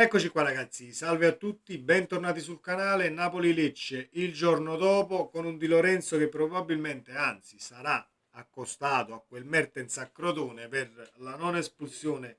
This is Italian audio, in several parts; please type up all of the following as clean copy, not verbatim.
Eccoci qua ragazzi, salve a tutti, bentornati sul canale. Napoli-Lecce il giorno dopo con un Di Lorenzo che probabilmente, anzi sarà accostato a quel Mertens a Crotone per la non espulsione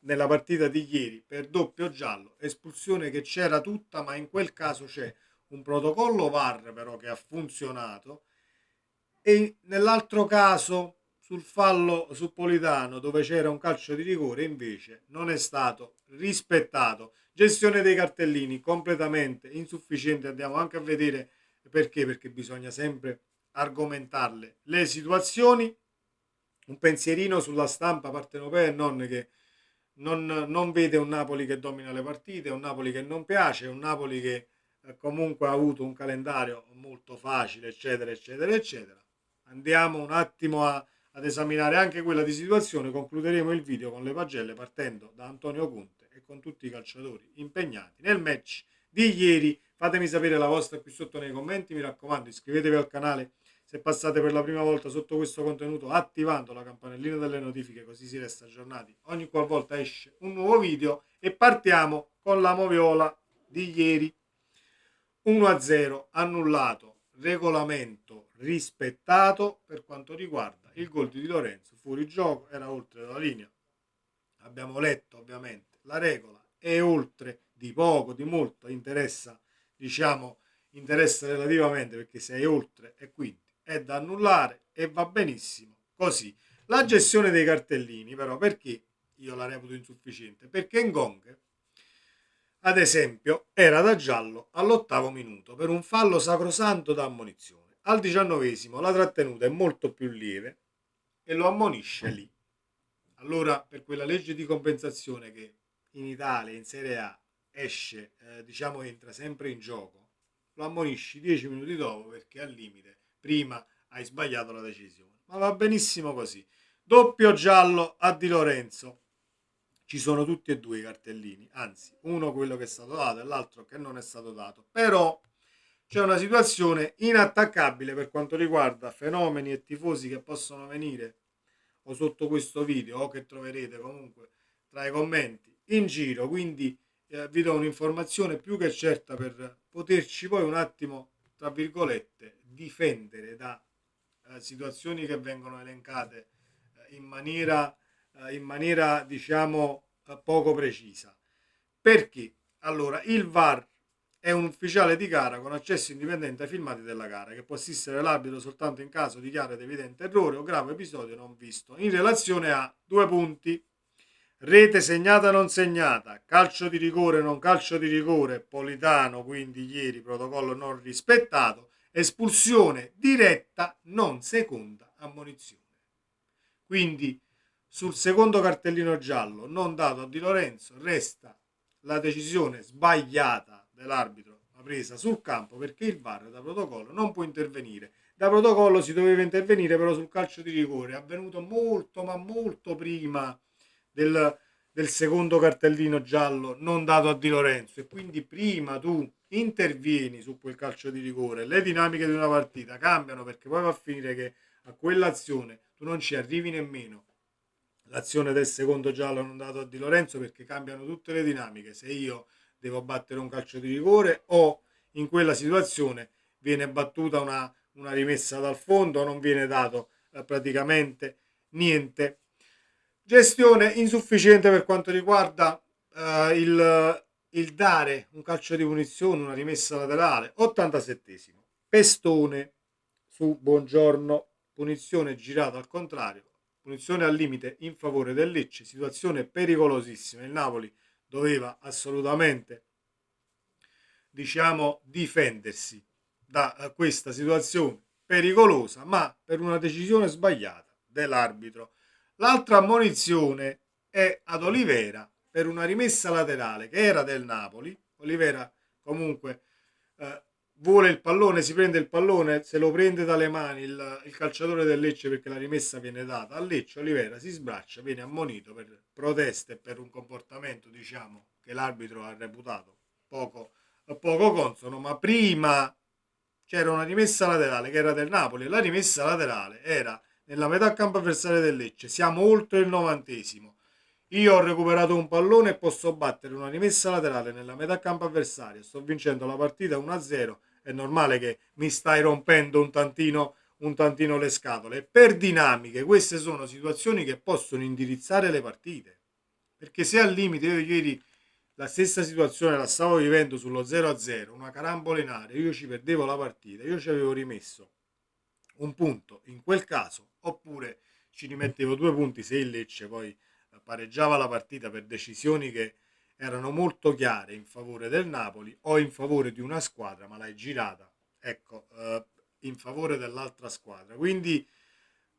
nella partita di ieri per doppio giallo, espulsione che c'era tutta, ma in quel caso c'è un protocollo VAR però che ha funzionato, e nell'altro caso sul fallo su Politano dove c'era un calcio di rigore invece non è stato rispettato. Gestione dei cartellini completamente insufficiente, andiamo anche a vedere perché bisogna sempre argomentarle le situazioni. Un pensierino sulla stampa partenopea e non, che non vede un Napoli che domina le partite, un Napoli che non piace, un Napoli che comunque ha avuto un calendario molto facile, eccetera, eccetera, eccetera. Andiamo un attimo ad esaminare anche quella di situazione. Concluderemo il video con le pagelle partendo da Antonio Conte e con tutti i calciatori impegnati nel match di ieri. Fatemi sapere la vostra qui sotto nei commenti, mi raccomando iscrivetevi al canale se passate per la prima volta sotto questo contenuto attivando la campanellina delle notifiche, così si resta aggiornati ogni qualvolta esce un nuovo video. E partiamo con la moviola di ieri. 1-0 annullato, regolamento rispettato per quanto riguarda il gol di Di Lorenzo, fuori gioco, era oltre la linea. Abbiamo letto ovviamente la regola, è oltre di poco, di molto, interessa, diciamo, interessa relativamente perché sei oltre e quindi è da annullare e va benissimo così. La gestione dei cartellini però perché io la reputo insufficiente? Perché Ngong ad esempio era da giallo all'8° minuto per un fallo sacrosanto da ammonizione. Al 19° la trattenuta è molto più lieve e lo ammonisce lì. Allora per quella legge di compensazione che in Italia in Serie A esce, diciamo entra sempre in gioco, lo ammonisci 10 minuti dopo perché al limite prima hai sbagliato la decisione. Ma va benissimo così. Doppio giallo a Di Lorenzo. Ci sono tutti e due i cartellini, anzi uno quello che è stato dato e l'altro che non è stato dato. Però c'è una situazione inattaccabile per quanto riguarda fenomeni e tifosi che possono venire o sotto questo video o che troverete comunque tra i commenti in giro, quindi vi do un'informazione più che certa per poterci poi un attimo, tra virgolette, difendere da situazioni che vengono elencate in maniera diciamo poco precisa. Perché? Allora, il VAR è un ufficiale di gara con accesso indipendente ai filmati della gara che può assistere l'arbitro soltanto in caso di chiaro ed evidente errore o grave episodio non visto in relazione a due punti: rete segnata non segnata, calcio di rigore non calcio di rigore, Politano quindi ieri protocollo non rispettato, espulsione diretta non seconda ammonizione. Quindi sul secondo cartellino giallo non dato a Di Lorenzo resta la decisione sbagliata dell'arbitro presa sul campo perché il VAR da protocollo non può intervenire. Da protocollo si doveva intervenire però sul calcio di rigore, è avvenuto molto ma molto prima del, del secondo cartellino giallo non dato a Di Lorenzo, e quindi prima tu intervieni su quel calcio di rigore, le dinamiche di una partita cambiano perché poi va a finire che a quell'azione tu non ci arrivi nemmeno. L'azione del secondo giallo non dato a Di Lorenzo perché cambiano tutte le dinamiche. Se io devo battere un calcio di rigore o in quella situazione viene battuta una rimessa dal fondo, non viene dato praticamente niente. Gestione insufficiente per quanto riguarda il dare un calcio di punizione, una rimessa laterale. 87esimo. Pestone su Buongiorno, punizione girata al contrario, punizione al limite in favore del Lecce, situazione pericolosissima. Il Napoli doveva assolutamente, diciamo, difendersi da questa situazione pericolosa, ma per una decisione sbagliata dell'arbitro. L'altra ammonizione è ad Olivera per una rimessa laterale che era del Napoli. Olivera comunque vuole il pallone, si prende il pallone, se lo prende dalle mani il calciatore del Lecce perché la rimessa viene data a Lecce. Olivera si sbraccia, viene ammonito per proteste e per un comportamento diciamo che l'arbitro ha reputato poco consono, ma prima c'era una rimessa laterale che era del Napoli e la rimessa laterale era nella metà campo avversaria del Lecce. Siamo oltre il 90esimo. Io ho recuperato un pallone e posso battere una rimessa laterale nella metà campo avversaria. Sto vincendo la partita 1-0. È normale che mi stai rompendo un tantino le scatole. Per dinamiche, queste sono situazioni che possono indirizzare le partite. Perché se al limite io ieri la stessa situazione la stavo vivendo sullo 0-0, una carambola in area, io ci perdevo la partita, io ci avevo rimesso un punto in quel caso, oppure ci rimettevo 2 punti se il Lecce poi pareggiava la partita per decisioni che erano molto chiare in favore del Napoli o in favore di una squadra, ma l'hai girata, ecco, in favore dell'altra squadra. Quindi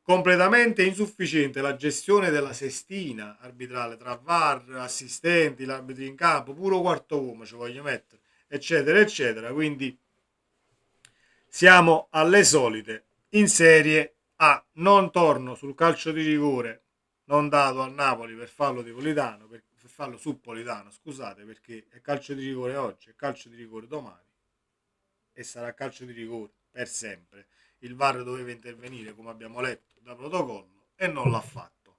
completamente insufficiente la gestione della sestina arbitrale tra VAR, assistenti, l'arbitro in campo, puro quarto uomo ci voglio mettere, eccetera, eccetera. Quindi siamo alle solite in Serie A. Non torno sul calcio di rigore non dato al Napoli per farlo di Politano, per farlo su Politano, scusate, perché è calcio di rigore oggi, è calcio di rigore domani e sarà calcio di rigore per sempre. Il VAR doveva intervenire, come abbiamo letto, da protocollo e non l'ha fatto.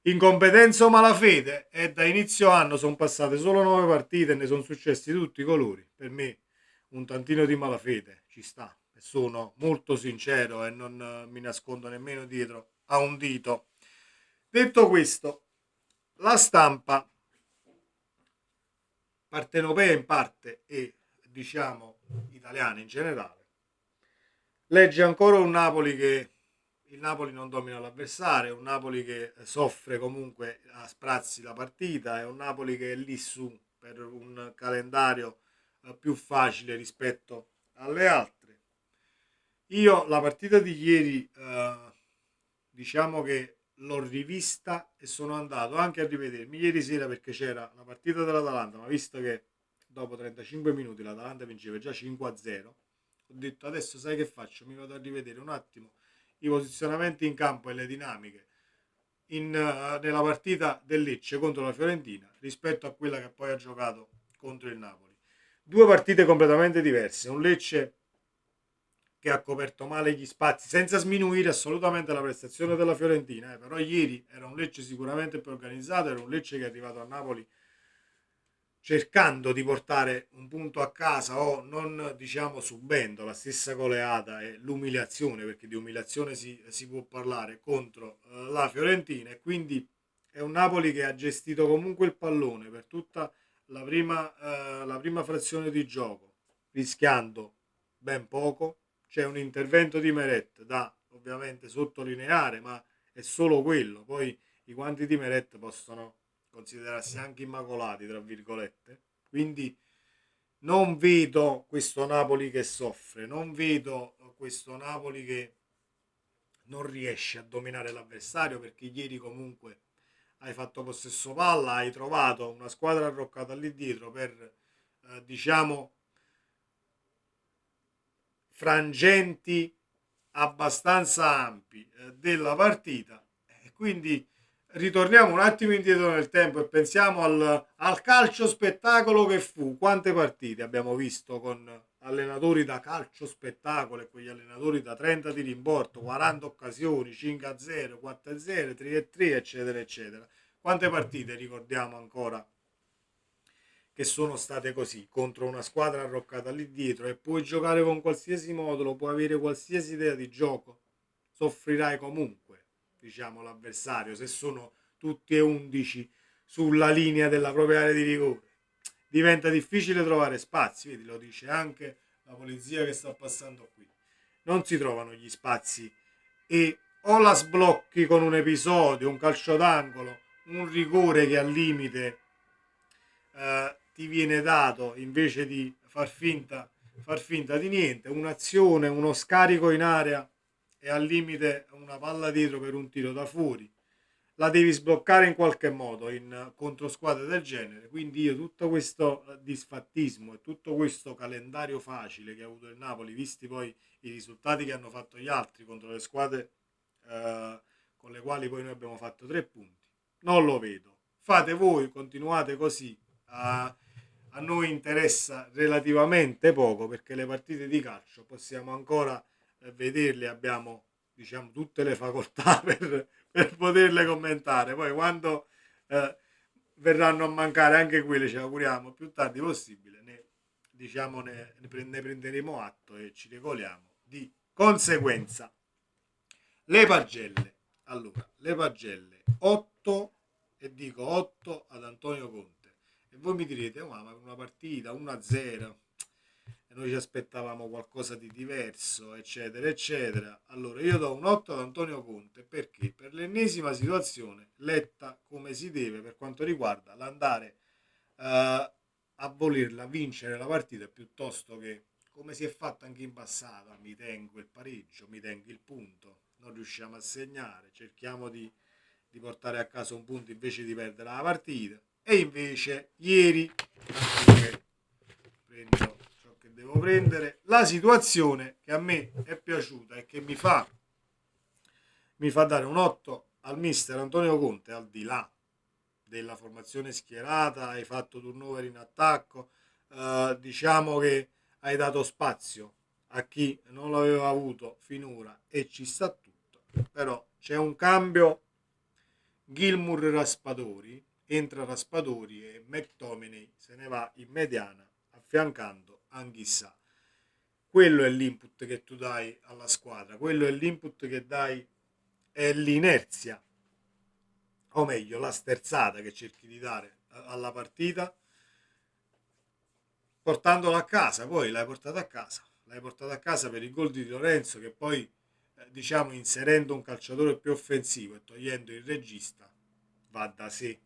Incompetenza o malafede? E da inizio anno sono passate solo 9 partite e ne sono successi tutti i colori. Per me un tantino di malafede ci sta. E sono molto sincero e non mi nascondo nemmeno dietro a un dito. Detto questo, la stampa partenopea in parte e diciamo italiana in generale legge ancora un Napoli che il Napoli non domina l'avversario, un Napoli che soffre comunque a sprazzi la partita, è un Napoli che è lì su per un calendario più facile rispetto alle altre. Io la partita di ieri diciamo che l'ho rivista e sono andato anche a rivedermi ieri sera perché c'era la partita dell'Atalanta, ma visto che dopo 35 minuti l'Atalanta vinceva già 5-0, ho detto adesso sai che faccio? Mi vado a rivedere un attimo i posizionamenti in campo e le dinamiche nella partita del Lecce contro la Fiorentina rispetto a quella che poi ha giocato contro il Napoli. Due partite completamente diverse, un Lecce che ha coperto male gli spazi senza sminuire assolutamente la prestazione della Fiorentina, però ieri era un Lecce sicuramente più organizzato, era un Lecce che è arrivato a Napoli cercando di portare un punto a casa o non diciamo subendo la stessa goleata e l'umiliazione, perché di umiliazione si può parlare, contro la Fiorentina, e quindi è un Napoli che ha gestito comunque il pallone per tutta la prima frazione di gioco, rischiando ben poco. C'è un intervento di Meret da ovviamente sottolineare, ma è solo quello. Poi i guanti di Meret possono considerarsi anche immacolati, tra virgolette. Quindi non vedo questo Napoli che soffre, non vedo questo Napoli che non riesce a dominare l'avversario, perché ieri comunque hai fatto possesso palla, hai trovato una squadra arroccata lì dietro per diciamo frangenti abbastanza ampi della partita, e quindi ritorniamo un attimo indietro nel tempo e pensiamo al calcio spettacolo che fu. Quante partite abbiamo visto con allenatori da calcio spettacolo e quegli allenatori da 30 tiri in porto, 40 occasioni, 5-0, 4-0, 3-3, eccetera, eccetera. Quante partite ricordiamo ancora che sono state così contro una squadra arroccata lì dietro, e puoi giocare con qualsiasi modulo, puoi avere qualsiasi idea di gioco, soffrirai comunque, diciamo, l'avversario se sono tutti e 11 sulla linea della propria area di rigore. Diventa difficile trovare spazi, vedi, lo dice anche la polizia che sta passando qui. Non si trovano gli spazi e o la sblocchi con un episodio, un calcio d'angolo, un rigore che al limite ti viene dato invece di far finta di niente, un'azione, uno scarico in area e al limite una palla dietro per un tiro da fuori. La devi sbloccare in qualche modo in controsquadre del genere. Quindi io tutto questo disfattismo e tutto questo calendario facile che ha avuto il Napoli, visti poi i risultati che hanno fatto gli altri contro le squadre con le quali poi noi abbiamo fatto 3 punti, non lo vedo. Fate voi, continuate così. A noi interessa relativamente poco, perché le partite di calcio possiamo ancora vederle, abbiamo diciamo tutte le facoltà per poterle commentare. Poi quando eh, verranno a mancare anche quelle, ci auguriamo, più tardi possibile, diciamo, ne prenderemo atto e ci regoliamo di conseguenza. Le pagelle, allora, le pagelle 8, e dico 8 ad Antonio Conte. E voi mi direte, oh, ma una partita 1-0, e noi ci aspettavamo qualcosa di diverso, eccetera, eccetera. Allora, io do un 8 ad Antonio Conte perché per l'ennesima situazione letta come si deve per quanto riguarda l'andare a volerla vincere la partita piuttosto che come si è fatto anche in passato, mi tengo il pareggio, mi tengo il punto, non riusciamo a segnare, cerchiamo di portare a casa un punto invece di perdere la partita. E invece ieri, prendo ciò che devo prendere, la situazione che a me è piaciuta e che mi fa dare un 8 al mister Antonio Conte, al di là della formazione schierata, hai fatto turnover in attacco, diciamo che hai dato spazio a chi non l'aveva avuto finora e ci sta tutto, però c'è un cambio. Gilmour Raspadori, entra Raspadori e McTominay se ne va in mediana affiancando Anghissà. Quello è l'input che tu dai alla squadra, quello è l'input che dai, è l'inerzia, o meglio la sterzata che cerchi di dare alla partita portandola a casa. Poi l'hai portata a casa per il gol di Lorenzo che poi diciamo inserendo un calciatore più offensivo e togliendo il regista va da sé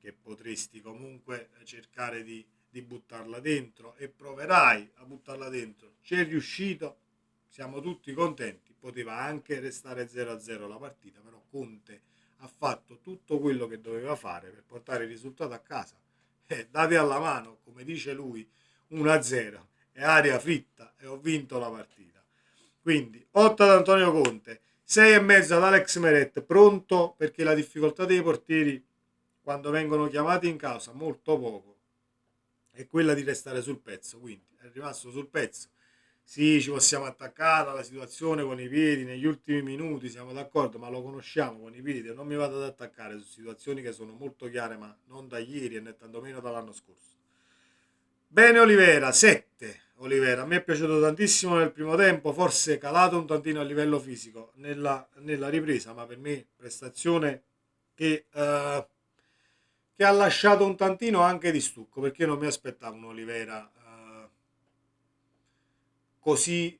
che potresti comunque cercare di buttarla dentro e proverai a buttarla dentro. Ci è riuscito, siamo tutti contenti, poteva anche restare 0-0 la partita, però Conte ha fatto tutto quello che doveva fare per portare il risultato a casa. Date alla mano, come dice lui, 1-0 e aria fritta e ho vinto la partita. Quindi 8 ad Antonio Conte, 6,5 ad Alex Meret, pronto perché la difficoltà dei portieri quando vengono chiamati in causa molto poco è quella di restare sul pezzo, quindi è rimasto sul pezzo. Sì, ci possiamo attaccare alla situazione con i piedi negli ultimi minuti, siamo d'accordo, ma lo conosciamo con i piedi. Non mi vado ad attaccare su situazioni che sono molto chiare, ma non da ieri e né tantomeno dall'anno scorso. Bene Olivera, 7. Olivera, a me è piaciuto tantissimo nel primo tempo, forse calato un tantino a livello fisico nella ripresa, ma per me prestazione che ha lasciato un tantino anche di stucco, perché non mi aspettavo un Olivera così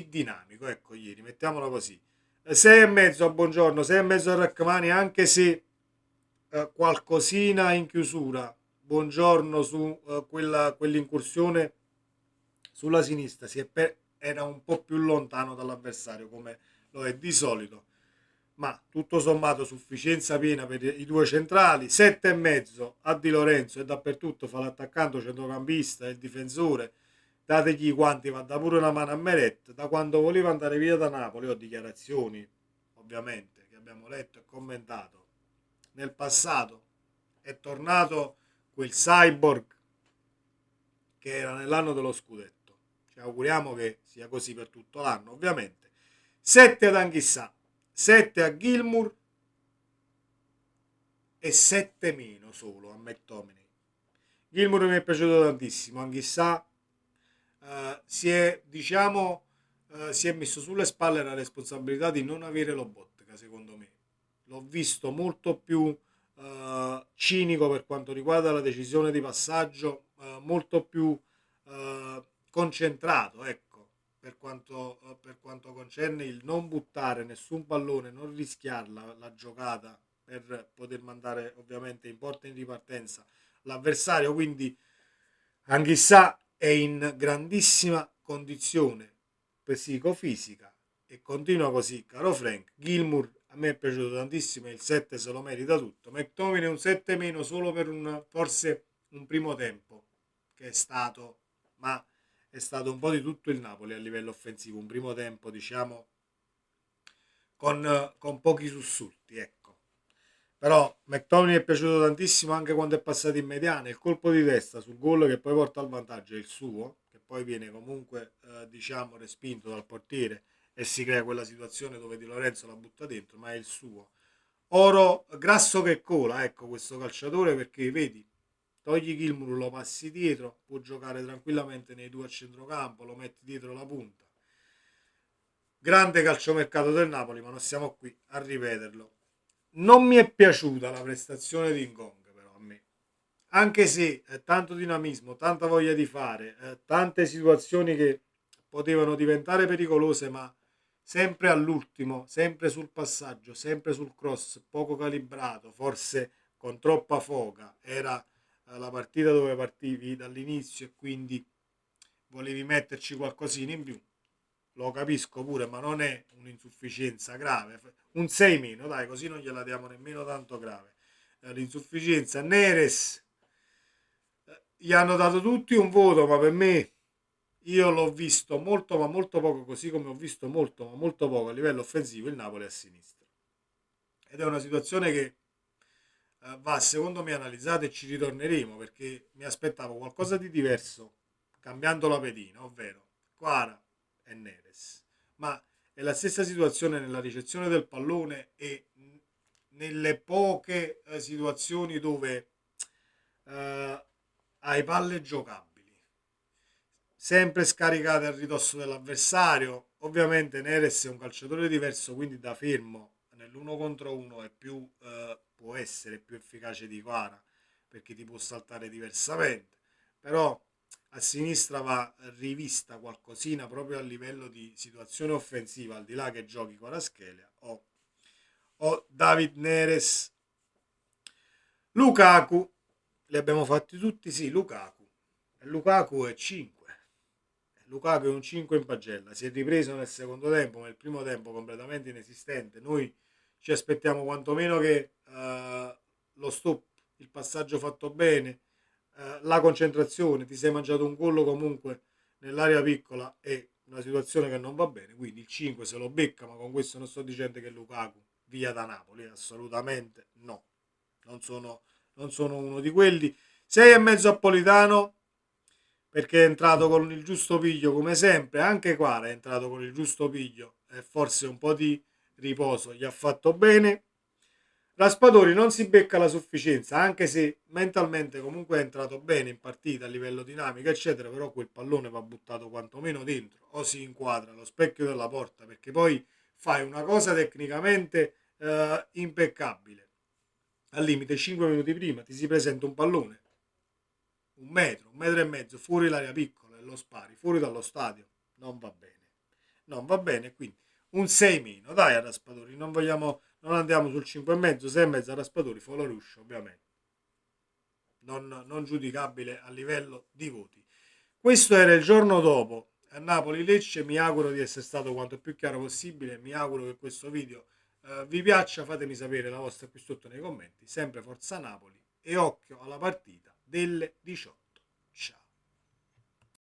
dinamico, ecco ieri, mettiamola così. 6,5 a Buongiorno, 6,5 a Rachmani, anche se qualcosina in chiusura. Buongiorno su quell'incursione sulla sinistra era un po' più lontano dall'avversario come lo è di solito, ma tutto sommato sufficienza piena per i due centrali. 7,5 a Di Lorenzo e dappertutto fa l'attaccante, centrocampista e il difensore. Dategli i guanti, va da pure una mano a Meret. Da quando voleva andare via da Napoli, ho dichiarazioni ovviamente che abbiamo letto e commentato nel passato, è tornato quel cyborg che era nell'anno dello scudetto. Ci auguriamo che sia così per tutto l'anno, ovviamente. 7 ad Anghissà, 7 a Gilmour e 7 meno solo a McTominay. Gilmour mi è piaciuto tantissimo, Anghissà si è messo sulle spalle la responsabilità di non avere Lobotka, secondo me. L'ho visto molto più cinico per quanto riguarda la decisione di passaggio, molto più concentrato, ecco, per quanto concerne il non buttare nessun pallone, non rischiarla la giocata per poter mandare ovviamente in porta in ripartenza l'avversario, quindi Anghissà è in grandissima condizione psicofisica e continua così, caro Frank. Gilmour a me è piaciuto tantissimo e il 7 se lo merita tutto. McTominay un 7 meno solo per forse un primo tempo che è stato, ma è stato un po' di tutto il Napoli a livello offensivo, un primo tempo diciamo con pochi sussulti, ecco. Però McTominay è piaciuto tantissimo anche quando è passato in mediana. Il colpo di testa sul gol che poi porta al vantaggio è il suo, che poi viene comunque diciamo respinto dal portiere e si crea quella situazione dove Di Lorenzo la butta dentro, ma è il suo. oro grasso che cola, ecco questo calciatore, perché vedi, togli Gilmour, lo passi dietro, può giocare tranquillamente nei due a centrocampo, lo metti dietro la punta. Grande calciomercato del Napoli, ma non siamo qui a ripeterlo. Non mi è piaciuta la prestazione di Ngong, però a me. Anche se tanto dinamismo, tanta voglia di fare, tante situazioni che potevano diventare pericolose, ma sempre all'ultimo, sempre sul passaggio, sempre sul cross, poco calibrato, forse con troppa foga. Era la partita dove partivi dall'inizio e quindi volevi metterci qualcosina in più. Lo capisco pure, ma non è un'insufficienza grave. Un 6 meno, dai, così non gliela diamo nemmeno tanto grave. L'insufficienza. Neres, gli hanno dato tutti un voto, ma per me io l'ho visto molto, ma molto poco, così come ho visto molto, ma molto poco a livello offensivo il Napoli a sinistra. Ed è una situazione che va secondo me analizzata e ci ritorneremo perché mi aspettavo qualcosa di diverso cambiando la pedina, ovvero Quara e Neres. Ma è la stessa situazione nella ricezione del pallone e nelle poche situazioni dove hai palle giocabili, sempre scaricate a ridosso dell'avversario. Ovviamente Neres è un calciatore diverso, quindi da fermo nell'uno contro uno è più, può essere più efficace di Quara perché ti può saltare diversamente. Però a sinistra va rivista qualcosina proprio a livello di situazione offensiva, al di là che giochi Kvaratskhelia o David Neres. Lukaku, li abbiamo fatti tutti, sì, Lukaku. E Lukaku è 5. Lukaku è un 5 in pagella, si è ripreso nel secondo tempo, nel primo tempo completamente inesistente. Noi ci aspettiamo quantomeno che lo stop, il passaggio fatto bene, la concentrazione, ti sei mangiato un gol comunque nell'area piccola è una situazione che non va bene, quindi il 5 se lo becca, ma con questo non sto dicendo che Lukaku via da Napoli, assolutamente no, non sono, non sono uno di quelli. 6 e mezzo a Politano perché è entrato con il giusto piglio come sempre, anche qua è entrato con il giusto piglio e forse un po' di riposo gli ha fatto bene. Raspadori non si becca la sufficienza, anche se mentalmente comunque è entrato bene in partita a livello dinamico, eccetera, però quel pallone va buttato quantomeno dentro o si inquadra allo specchio della porta, perché poi fai una cosa tecnicamente impeccabile. Al limite 5 minuti prima ti si presenta un pallone, un metro e mezzo fuori l'area piccola e lo spari fuori dallo stadio. Non va bene. Non va bene, quindi un 6 meno, dai a Raspadori, non vogliamo, non andiamo sul 5 e mezzo, 6 e mezzo a Raspadori, Foloruscio ovviamente, non giudicabile a livello di voti. Questo era il giorno dopo a Napoli-Lecce, mi auguro di essere stato quanto più chiaro possibile, mi auguro che questo video vi piaccia, fatemi sapere la vostra qui sotto nei commenti, sempre Forza Napoli e occhio alla partita delle 18.